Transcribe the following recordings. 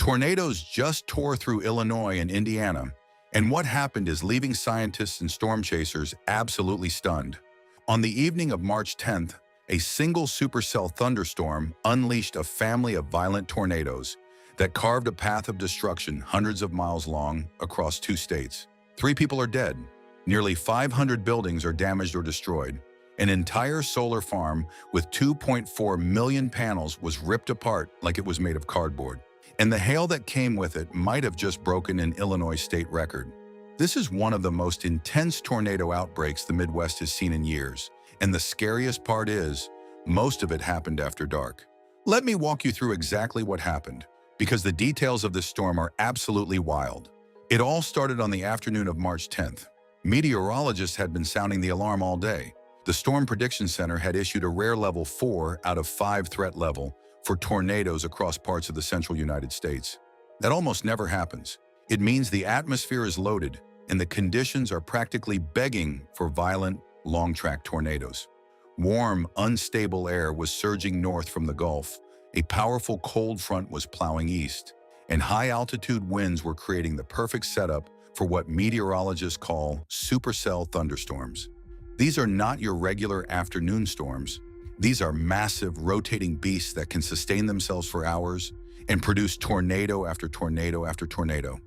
Tornadoes just tore through Illinois and Indiana, and what happened is leaving scientists and storm chasers absolutely stunned. On the evening of March 10th, a single supercell thunderstorm unleashed a family of violent tornadoes that carved a path of destruction hundreds of miles long across 2 states. 3 people are dead. Nearly 500 buildings are damaged or destroyed. An entire solar farm with 2.4 million panels was ripped apart like it was made of cardboard. And the hail that came with it might have just broken an Illinois state record. This is one of the most intense tornado outbreaks the Midwest has seen in years. And the scariest part is, most of it happened after dark. Let me walk you through exactly what happened, because the details of this storm are absolutely wild. It all started on the afternoon of March 10th. Meteorologists had been sounding the alarm all day. The Storm Prediction Center had issued a rare level 4 out of 5 threat level for tornadoes across parts of the central United States. That almost never happens. It means the atmosphere is loaded and the conditions are practically begging for violent, long-track tornadoes. Warm, unstable air was surging north from the Gulf. A powerful cold front was plowing east, and high-altitude winds were creating the perfect setup for what meteorologists call supercell thunderstorms. These are not your regular afternoon storms. These are massive, rotating beasts that can sustain themselves for hours and produce tornado after tornado after tornado.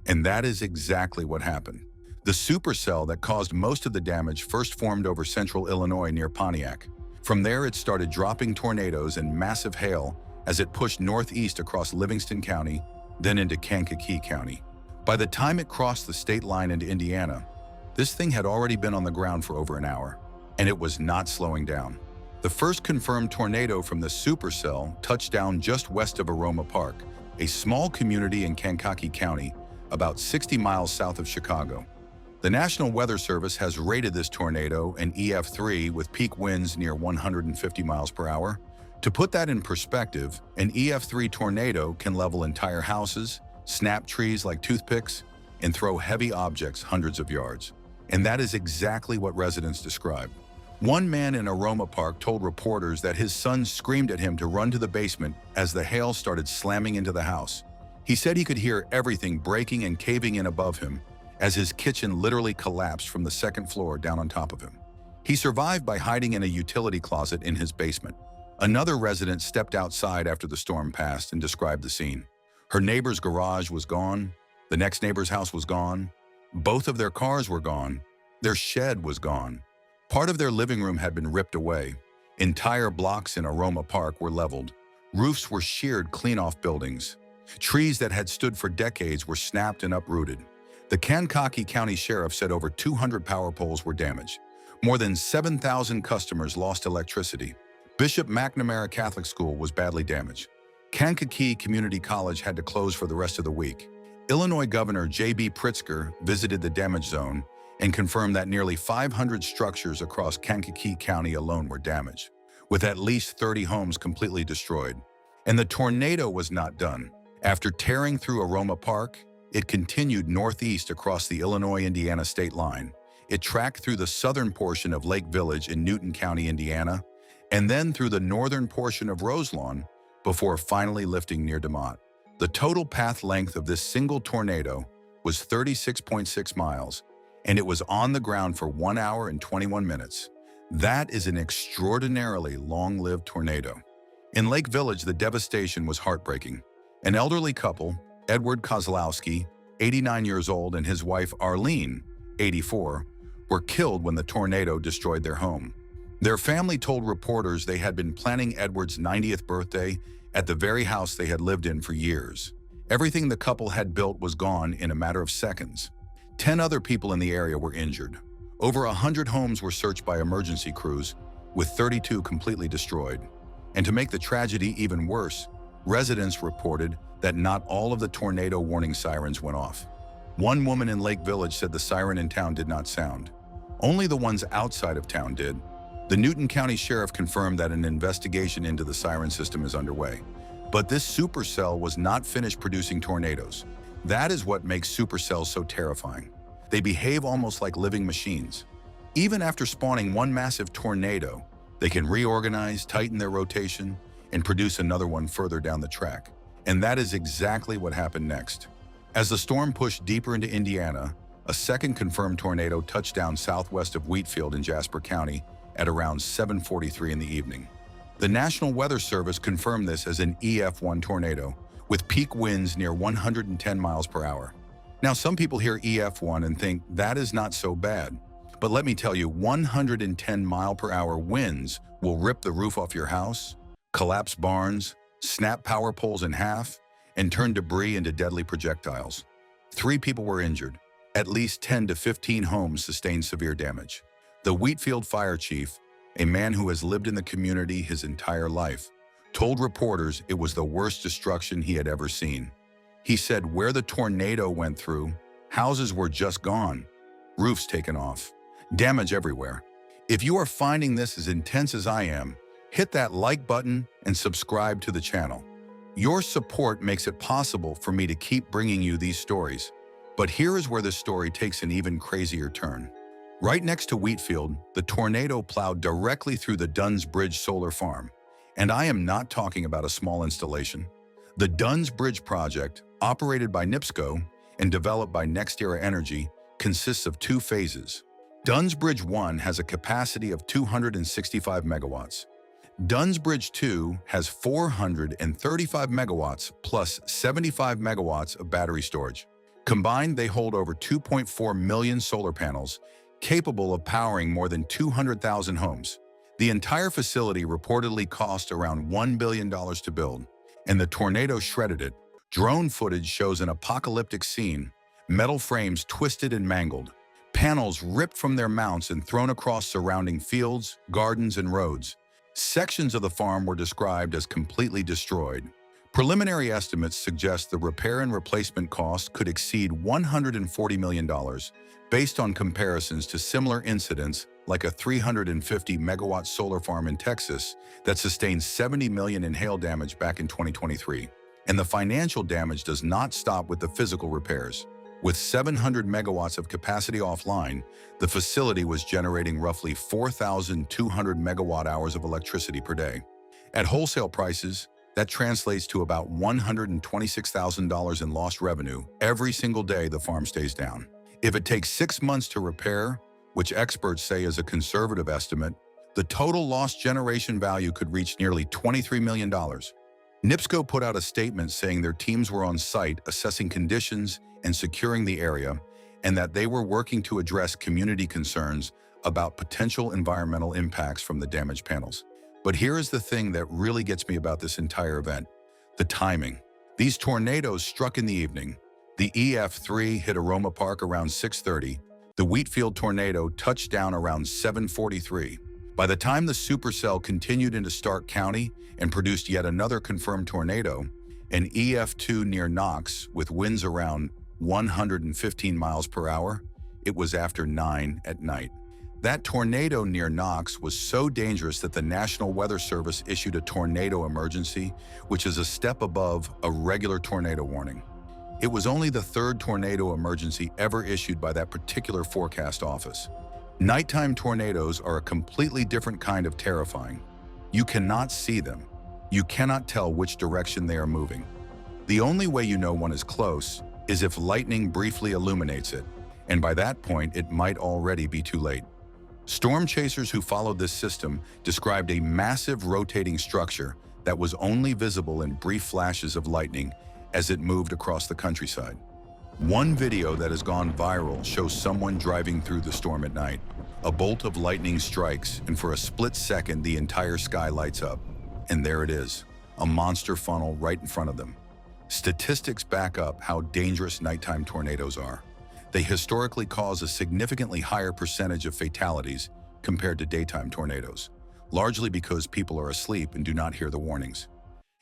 And that is exactly what happened. The supercell that caused most of the damage first formed over central Illinois near Pontiac. From there, it started dropping tornadoes and massive hail as it pushed northeast across Livingston County, then into Kankakee County. By the time it crossed the state line into Indiana, this thing had already been on the ground for over an hour, and it was not slowing down. The first confirmed tornado from the supercell touched down just west of Aroma Park, a small community in Kankakee County, about 60 miles south of Chicago. The National Weather Service has rated this tornado an EF3 with peak winds near 150 miles per hour. To put that in perspective, an EF3 tornado can level entire houses, snap trees like toothpicks, and throw heavy objects hundreds of yards. And that is exactly what residents described. One man in Aroma Park told reporters that his son screamed at him to run to the basement as the hail started slamming into the house. He said he could hear everything breaking and caving in above him as his kitchen literally collapsed from the second floor down on top of him. He survived by hiding in a utility closet in his basement. Another resident stepped outside after the storm passed and described the scene. Her neighbor's garage was gone. The next neighbor's house was gone. Both of their cars were gone. Their shed was gone. Part of their living room had been ripped away. Entire blocks in Aroma Park were leveled. Roofs were sheared clean off buildings. Trees that had stood for decades were snapped and uprooted. The Kankakee County Sheriff said over 200 power poles were damaged. More than 7,000 customers lost electricity. Bishop McNamara Catholic School was badly damaged. Kankakee Community College had to close for the rest of the week. Illinois Governor J.B. Pritzker visited the damage zone and confirmed that nearly 500 structures across Kankakee County alone were damaged, with at least 30 homes completely destroyed. And the tornado was not done. After tearing through Aroma Park, it continued northeast across the Illinois-Indiana state line. It tracked through the southern portion of Lake Village in Newton County, Indiana, and then through the northern portion of Roselawn before finally lifting near DeMott. The total path length of this single tornado was 36.6 miles, and it was on the ground for 1 hour and 21 minutes. That is an extraordinarily long-lived tornado. In Lake Village, the devastation was heartbreaking. An elderly couple, Edward Kozlowski, 89 years old, and his wife Arlene, 84, were killed when the tornado destroyed their home. Their family told reporters they had been planning Edward's 90th birthday at the very house they had lived in for years. Everything the couple had built was gone in a matter of seconds. 10 other people in the area were injured. Over 100 homes were searched by emergency crews, with 32 completely destroyed. And to make the tragedy even worse, residents reported that not all of the tornado warning sirens went off. One woman in Lake Village said the siren in town did not sound. Only the ones outside of town did. The Newton County Sheriff confirmed that an investigation into the siren system is underway. But this supercell was not finished producing tornadoes. That is what makes supercells so terrifying. They behave almost like living machines. Even after spawning one massive tornado, they can reorganize, tighten their rotation, and produce another one further down the track. And that is exactly what happened next. As the storm pushed deeper into Indiana, a second confirmed tornado touched down southwest of Wheatfield in Jasper County at around 7:43 in the evening. The National Weather Service confirmed this as an EF1 tornado, with peak winds near 110 miles per hour. Now, some people hear EF1 and think that is not so bad. But let me tell you, 110-mile-per-hour winds will rip the roof off your house, collapse barns, snap power poles in half, and turn debris into deadly projectiles. 3 people were injured. At least 10 to 15 homes sustained severe damage. The Wheatfield fire chief, a man who has lived in the community his entire life, told reporters it was the worst destruction he had ever seen. He said where the tornado went through, houses were just gone, roofs taken off, damage everywhere. If you are finding this as intense as I am, hit that like button and subscribe to the channel. Your support makes it possible for me to keep bringing you these stories. But here is where the story takes an even crazier turn. Right next to Wheatfield, the tornado plowed directly through the Dunn's Bridge solar farm. And I am not talking about a small installation. The Dunn's Bridge project, operated by NIPSCO and developed by NextEra Energy, consists of 2 phases. Dunn's Bridge 1 has a capacity of 265 megawatts. Dunn's Bridge 2 has 435 megawatts plus 75 megawatts of battery storage. Combined, they hold over 2.4 million solar panels, capable of powering more than 200,000 homes. The entire facility reportedly cost around $1 billion to build, and the tornado shredded it. Drone footage shows an apocalyptic scene, metal frames twisted and mangled, panels ripped from their mounts and thrown across surrounding fields, gardens, and roads. Sections of the farm were described as completely destroyed. Preliminary estimates suggest the repair and replacement cost could exceed $140 million, based on comparisons to similar incidents like a 350-megawatt solar farm in Texas that sustained $70 million in hail damage back in 2023. And the financial damage does not stop with the physical repairs. With 700 megawatts of capacity offline, the facility was generating roughly 4,200 megawatt-hours of electricity per day. At wholesale prices, that translates to about $126,000 in lost revenue every single day the farm stays down. If it takes 6 months to repair, which experts say is a conservative estimate, the total lost generation value could reach nearly $23 million. NIPSCO put out a statement saying their teams were on site assessing conditions and securing the area, and that they were working to address community concerns about potential environmental impacts from the damaged panels. But here is the thing that really gets me about this entire event: the timing. These tornadoes struck in the evening. The EF3 hit Aroma Park around 6:30. The Wheatfield tornado touched down around 7:43. By the time the supercell continued into Stark County and produced yet another confirmed tornado, an EF2 near Knox with winds around 115 miles per hour, it was after 9 at night. That tornado near Knox was so dangerous that the National Weather Service issued a tornado emergency, which is a step above a regular tornado warning. It was only the 3rd tornado emergency ever issued by that particular forecast office. Nighttime tornadoes are a completely different kind of terrifying. You cannot see them. You cannot tell which direction they are moving. The only way you know one is close is if lightning briefly illuminates it, and by that point it might already be too late. Storm chasers who followed this system described a massive rotating structure that was only visible in brief flashes of lightning as it moved across the countryside. One video that has gone viral shows someone driving through the storm at night. A bolt of lightning strikes, and for a split second the entire sky lights up. And there it is, a monster funnel right in front of them. Statistics back up how dangerous nighttime tornadoes are. They historically cause a significantly higher percentage of fatalities compared to daytime tornadoes, largely because people are asleep and do not hear the warnings.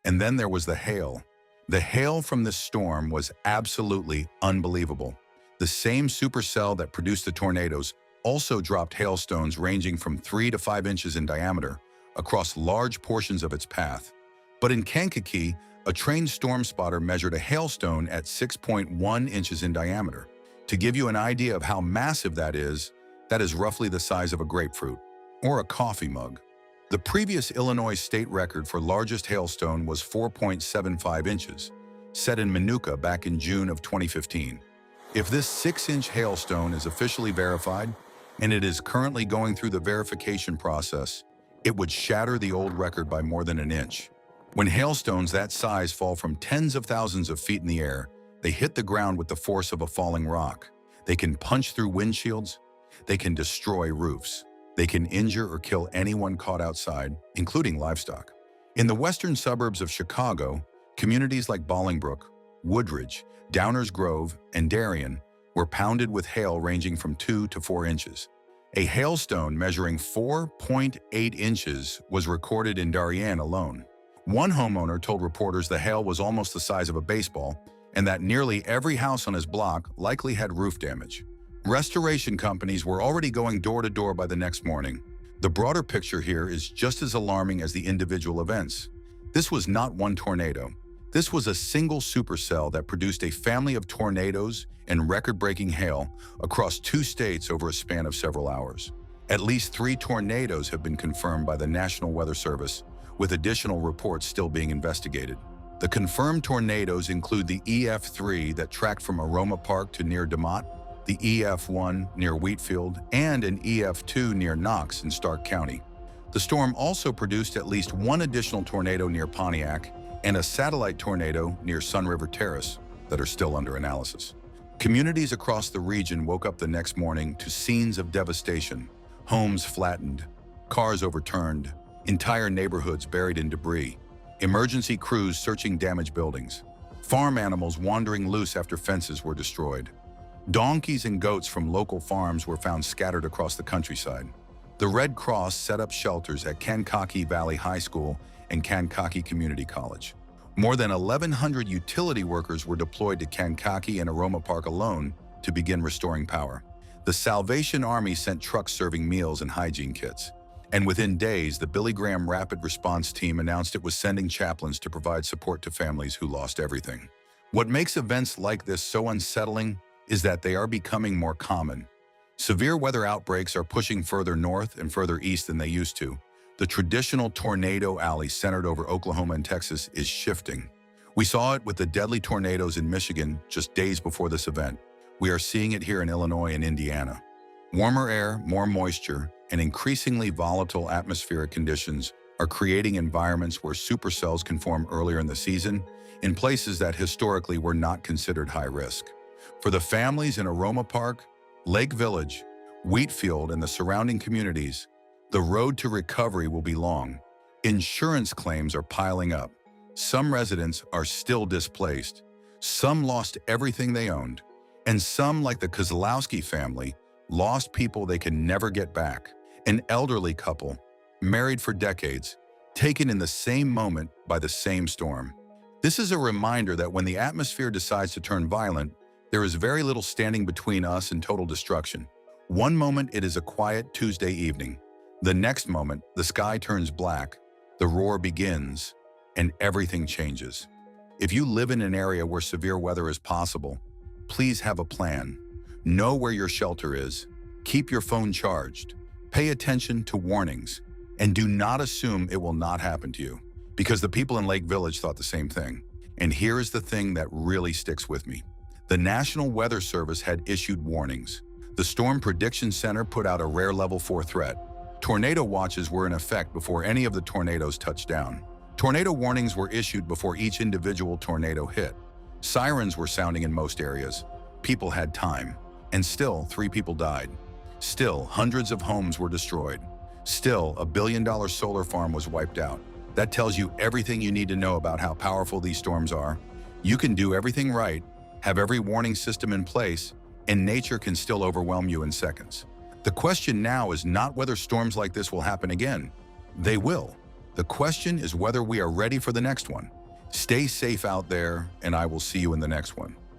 And then there was the hail. The hail from this storm was absolutely unbelievable. The same supercell that produced the tornadoes also dropped hailstones ranging from 3 to 5 inches in diameter across large portions of its path. But in Kankakee, a trained storm spotter measured a hailstone at 6.1 inches in diameter. To give you an idea of how massive that is roughly the size of a grapefruit or a coffee mug. The previous Illinois state record for largest hailstone was 4.75 inches, set in Manuka back in June of 2015. If this 6-inch hailstone is officially verified, and it is currently going through the verification process, it would shatter the old record by more than an inch. When hailstones that size fall from tens of thousands of feet in the air, they hit the ground with the force of a falling rock. They can punch through windshields. They can destroy roofs. They can injure or kill anyone caught outside, including livestock. In the western suburbs of Chicago, communities like Bolingbrook, Woodridge, Downers Grove, and Darien were pounded with hail ranging from 2 to 4 inches. A hailstone measuring 4.8 inches was recorded in Darien alone. One homeowner told reporters the hail was almost the size of a baseball and that nearly every house on his block likely had roof damage. Restoration companies were already going door to door by the next morning. The broader picture here is just as alarming as the individual events. This was not one tornado. This was a single supercell that produced a family of tornadoes and record-breaking hail across 2 states over a span of several hours. At least 3 tornadoes have been confirmed by the National Weather Service, with additional reports still being investigated. The confirmed tornadoes include the EF3 that tracked from Aroma Park to near DeMotte, the EF1 near Wheatfield, and an EF2 near Knox in Stark County. The storm also produced at least 1 additional tornado near Pontiac and a satellite tornado near Sun River Terrace that are still under analysis. Communities across the region woke up the next morning to scenes of devastation: homes flattened, cars overturned, entire neighborhoods buried in debris, emergency crews searching damaged buildings, farm animals wandering loose after fences were destroyed. Donkeys and goats from local farms were found scattered across the countryside. The Red Cross set up shelters at Kankakee Valley High School and Kankakee Community College. More than 1,100 utility workers were deployed to Kankakee and Aroma Park alone to begin restoring power. The Salvation Army sent trucks serving meals and hygiene kits. And within days, the Billy Graham Rapid Response Team announced it was sending chaplains to provide support to families who lost everything. What makes events like this so unsettling is that they are becoming more common. Severe weather outbreaks are pushing further north and further east than they used to. The traditional tornado alley centered over Oklahoma and Texas is shifting. We saw it with the deadly tornadoes in Michigan just days before this event. We are seeing it here in Illinois and Indiana. Warmer air, more moisture, and increasingly volatile atmospheric conditions are creating environments where supercells can form earlier in the season in places that historically were not considered high risk. For the families in Aroma Park, Lake Village, Wheatfield, and the surrounding communities, the road to recovery will be long. Insurance claims are piling up. Some residents are still displaced. Some lost everything they owned. And some, like the Kozlowski family, lost people they can never get back. An elderly couple, married for decades, taken in the same moment by the same storm. This is a reminder that when the atmosphere decides to turn violent, there is very little standing between us and total destruction. One moment it is a quiet Tuesday evening. The next moment, the sky turns black, the roar begins, and everything changes. If you live in an area where severe weather is possible, please have a plan. Know where your shelter is. Keep your phone charged. Pay attention to warnings. And do not assume it will not happen to you, because the people in Lake Village thought the same thing. And here is the thing that really sticks with me. The National Weather Service had issued warnings. The Storm Prediction Center put out a rare level 4 threat. Tornado watches were in effect before any of the tornadoes touched down. Tornado warnings were issued before each individual tornado hit. Sirens were sounding in most areas. People had time. And still, 3 people died. Still, hundreds of homes were destroyed. Still, a billion-dollar solar farm was wiped out. That tells you everything you need to know about how powerful these storms are. You can do everything right, have every warning system in place, and nature can still overwhelm you in seconds. The question now is not whether storms like this will happen again. They will. The question is whether we are ready for the next one. Stay safe out there, and I will see you in the next one.